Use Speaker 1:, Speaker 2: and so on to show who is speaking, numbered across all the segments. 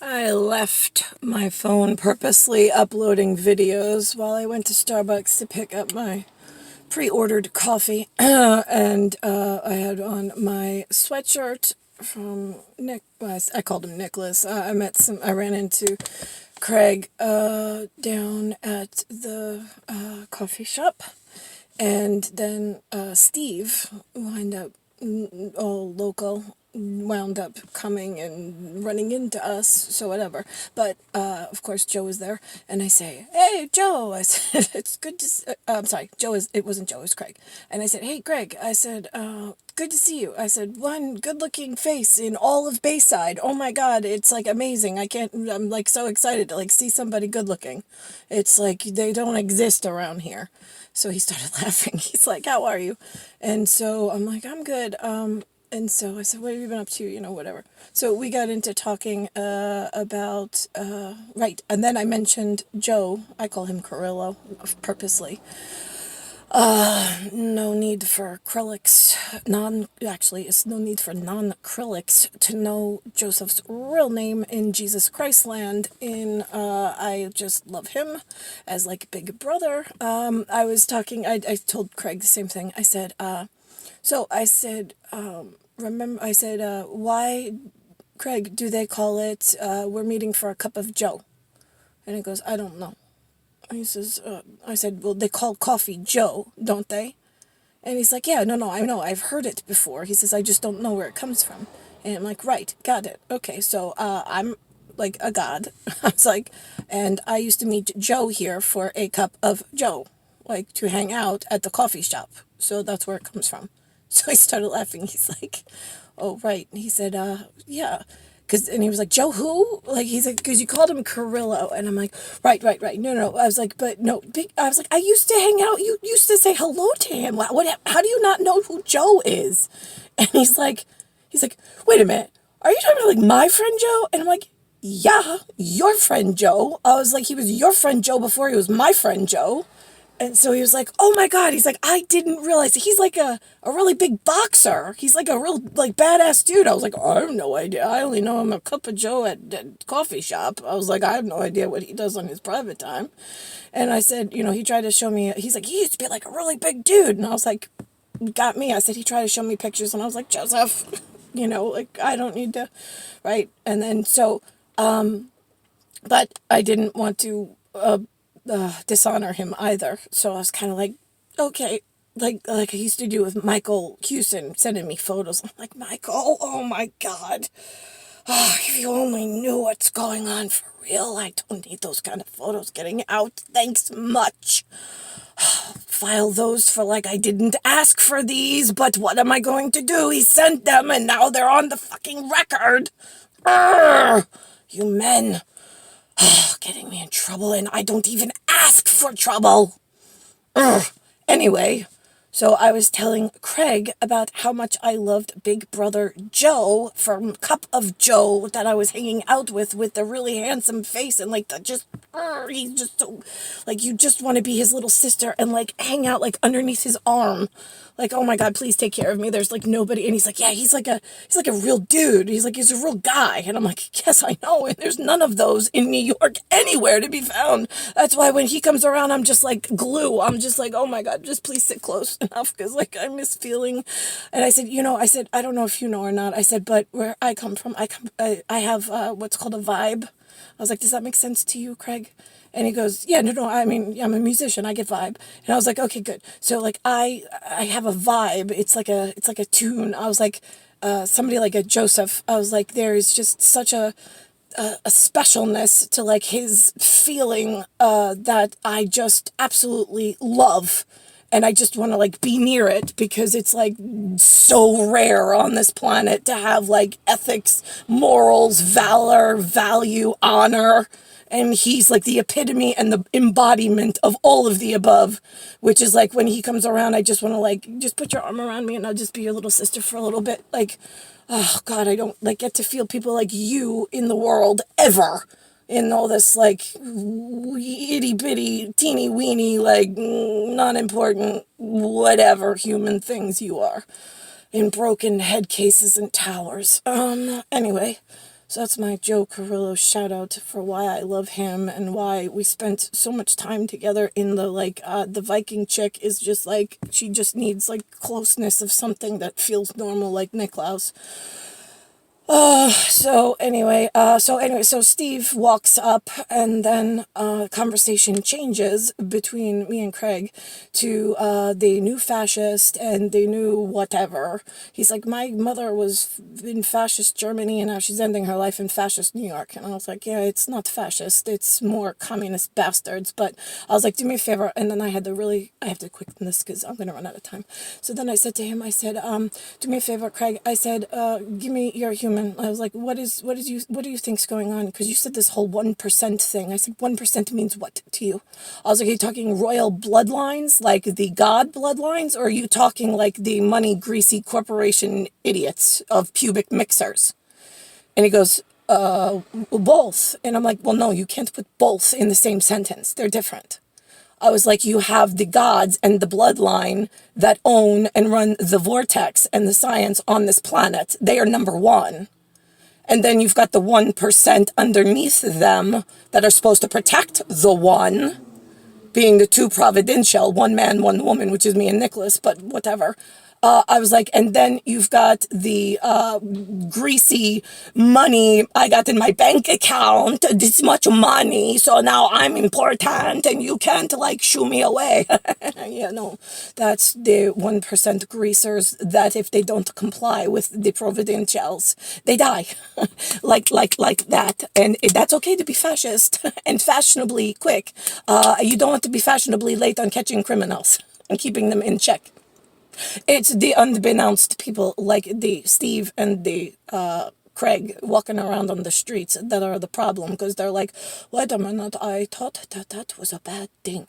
Speaker 1: I left my phone purposely uploading videos while I went to Starbucks to pick up my pre-ordered coffee, and I had on my sweatshirt from Nick. Well, I called him Nicholas. I ran into Craig down at the coffee shop, and then Steve wound up all local wound up coming and running into us, so whatever. But of course Joe was there, and I say, "Hey Joe," I said, "it's good to I'm sorry, it wasn't Joe, it was Craig." And I said, "Hey Greg," I said, "good to see you." I said, "One good looking face in all of Bayside. Oh my god, it's like amazing. I'm like so excited to like see somebody good looking. It's like they don't exist around here." So he started laughing. He's like, "How are you?" And so I'm like, "I'm good." And so I said, "What have you been up to?" Whatever. So we got into talking about, right. And then I mentioned Joe. I call him Carrillo purposely. No need for acrylics. Actually, it's no need for non-acrylics to know Joseph's real name in Jesus Christ land. I just love him as like big brother. I told Craig the same thing. I said, why, Craig, do they call it, we're meeting for a cup of Joe? And he goes, "I don't know." He says, I said, "Well, they call coffee Joe, don't they?" And he's like, "Yeah, no, I know, I've heard it before." He says, "I just don't know where it comes from." And I'm like, "Right, got it. Okay, so I'm like a god." I was like, "And I used to meet Joe here for a cup of Joe, like to hang out at the coffee shop. So that's where it comes from." So I started laughing. He's like, "Oh, right." He said, "Yeah." And he was like, "Joe who?" Like, he's like, because you called him Carrillo. And I'm like, right, right, right. No, no. I was like, but no. I was like, I used to hang out. You used to say hello to him. How do you not know who Joe is? And he's like, "Wait a minute. Are you talking about like my friend Joe?" And I'm like, "Yeah, your friend Joe." I was like, "He was your friend Joe before he was my friend Joe." And so he was like, "Oh my God." He's like, "I didn't realize." He's like a really big boxer. He's like a real like badass dude. I was like, "I have no idea. I only know him a cup of Joe at coffee shop." I was like, "I have no idea what he does on his private time." And I said, he tried to show me, he's like, "He used to be like a really big dude." And I was like, got me. I said, he tried to show me pictures, and I was like, "Joseph, like I don't need to," right? And then but I didn't want to dishonor him either. So I was kind of like, okay, like I used to do with Michael Hewson sending me photos. I'm like, "Michael, oh my God, if you only knew what's going on for real. I don't need those kind of photos getting out. Thanks much. File those for like I didn't ask for these, but what am I going to do? He sent them, and now they're on the fucking record. Urgh, you men." Getting me in trouble, and I don't even ask for trouble. Ugh. Anyway, so I was telling Craig about how much I loved Big Brother Joe from Cup of Joe that I was hanging out with the really handsome face, and like the just, he's just so, like, you just want to be his little sister and like hang out like underneath his arm. Like, "Oh my God, please take care of me. There's like nobody." And he's like, "Yeah, he's like a real dude. He's a real guy." And I'm like, "Yes, I know. And there's none of those in New York anywhere to be found. That's why when he comes around, I'm just like glue. I'm just like, oh my God, just please sit close enough, because like I miss feeling." And I said, "I don't know if you know or not." I said, "But where I come from, I have what's called a vibe." I was like, "Does that make sense to you, Craig?" And he goes, "Yeah, no, I mean, I'm a musician. I get vibe." And I was like, "Okay, good." So like I have a vibe. It's like a tune. I was like, somebody like a Joseph. I was like, there is just such a specialness to like his feeling that I just absolutely love. And I just want to like be near it, because it's like so rare on this planet to have like ethics, morals, valor, value, honor. And he's like the epitome and the embodiment of all of the above, which is like when he comes around, I just want to like, just put your arm around me and I'll just be your little sister for a little bit. Like, oh God, I don't like get to feel people like you in the world ever. In all this like itty bitty, teeny weeny, like non important, whatever human things you are in broken head cases and towers. Anyway, So that's my Joe Carrillo shout out for why I love him and why we spent so much time together in the the Viking chick is just like she just needs like closeness of something that feels normal like Niklaus. So Steve walks up, and then conversation changes between me and Craig to the new fascist and the new whatever. He's like, my mother was in fascist Germany, and now she's ending her life in fascist New York. And I was like, yeah, it's not fascist, it's more communist bastards. But I was like, do me a favor. And then I have to quicken this because I'm gonna run out of time. So then I said to him, I said, do me a favor, Craig. I said, give me your human. I was like, what do you think's going on? Because you said this whole 1% thing. I said, 1% means what to you? I was like, are you talking royal bloodlines, like the god bloodlines, or are you talking like the money greasy corporation idiots of pubic mixers? And he goes, both. And I'm like, well, no, you can't put both in the same sentence. They're different. I was like, you have the gods and the bloodline that own and run the vortex and the science on this planet. They are number one. And then you've got the 1% underneath them that are supposed to protect the one, being the two providential, one man, one woman, which is me and Nicholas, but whatever. I was like, and then you've got the greasy money I got in my bank account, this much money, so now I'm important and you can't like shoo me away. Yeah, no, that's the 1% greasers that if they don't comply with the providentials, they die. like that. And that's okay to be fascist and fashionably quick. You don't want to be fashionably late on catching criminals and keeping them in check. It's the unbeknownst people like the Steve and the Craig walking around on the streets that are the problem, because they're like, wait a minute, I thought that was a bad thing.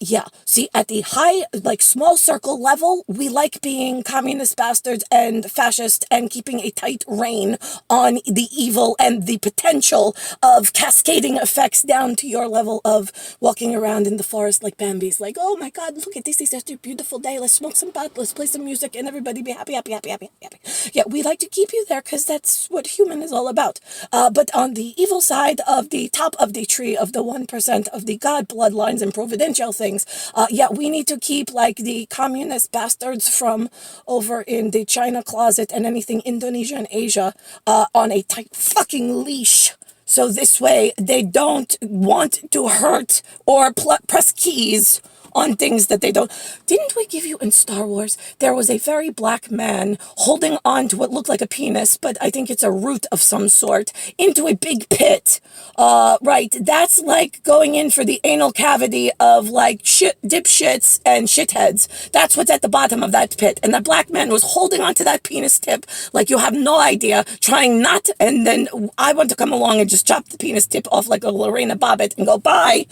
Speaker 1: Yeah, see, at the high, like small circle level, we like being communist bastards and fascist and keeping a tight rein on the evil and the potential of cascading effects down to your level of walking around in the forest like Bambi's, like, oh my God, look at this, it's such a beautiful day, let's smoke some pot, let's play some music, and everybody be happy, happy, happy, happy, happy. Yeah, we like to keep you there because that's what human is all about. But on the evil side of the top of the tree of the 1% of the god bloodlines and providential things, yeah, we need to keep like the communist bastards from over in the China closet and anything Indonesia and Asia on a tight fucking leash. So this way they don't want to hurt or press keys on things that they don't. Didn't we give you in Star Wars, there was a very black man holding on to what looked like a penis, but I think it's a root of some sort, into a big pit. Right, that's like going in for the anal cavity of like dipshits and shitheads. That's what's at the bottom of that pit. And that black man was holding on to that penis tip like you have no idea, trying not, and then I want to come along and just chop the penis tip off like a Lorena Bobbitt and go, bye.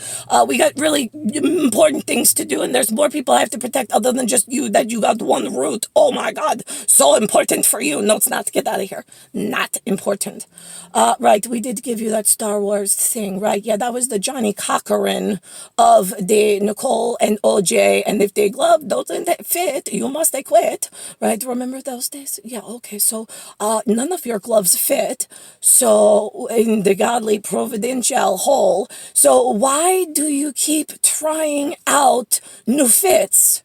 Speaker 1: We got really important things to do, and there's more people I have to protect other than just you, that you got one root. Oh my God, so important for you. No, it's not. Get out of here. Not important. Right, we did give you that Star Wars thing, right? Yeah, that was the Johnny Cochran of the Nicole and OJ, and if they glove doesn't fit, you must quit, right? Remember those days? Yeah, okay, so none of your gloves fit, so in the godly providential hole, so why do you keep trying out new fits?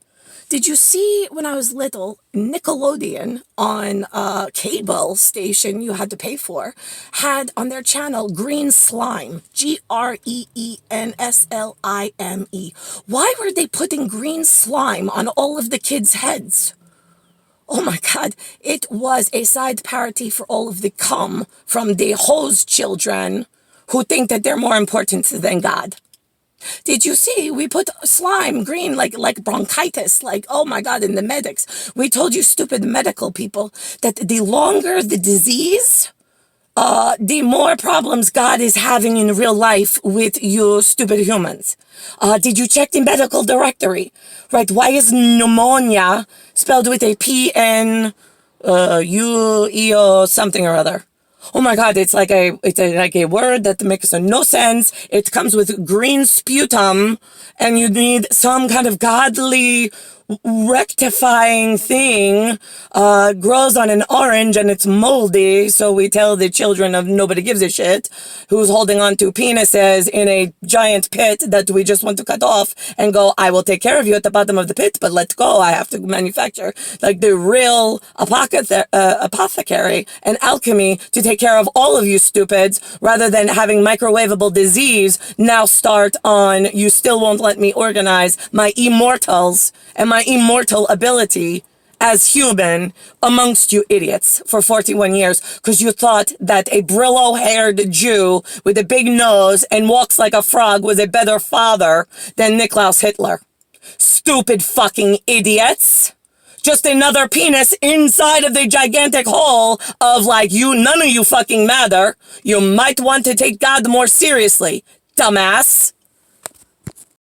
Speaker 1: Did you see when I was little, Nickelodeon on a cable station you had to pay for, had on their channel green slime, GREENSLIME. Why were they putting green slime on all of the kids' heads? Oh my God, it was a side parody for all of the cum from the hose children who think that they're more important than God. Did you see? We put slime green like bronchitis, like, oh my God, in the medics. We told you stupid medical people that the longer the disease, the more problems God is having in real life with you stupid humans. Did you check the medical directory? Right, why is pneumonia spelled with a P-N-U-E-O something or other? Oh my God, it's like a word that makes no sense. It comes with green sputum, and you need some kind of godly rectifying thing grows on an orange and it's moldy, so we tell the children of nobody gives a shit who's holding on to penises in a giant pit that we just want to cut off and go, I will take care of you at the bottom of the pit, but let's go. I have to manufacture like the real apothecary and alchemy to take care of all of you stupids, rather than having microwavable disease now start on, you still won't let me organize my immortals and my immortal ability as human amongst you idiots for 41 years, because you thought that a Brillo-haired Jew with a big nose and walks like a frog was a better father than Niklaus Hitler. Stupid fucking idiots. Just another penis inside of the gigantic hole of like, you, none of you fucking matter. You might want to take God more seriously, dumbass.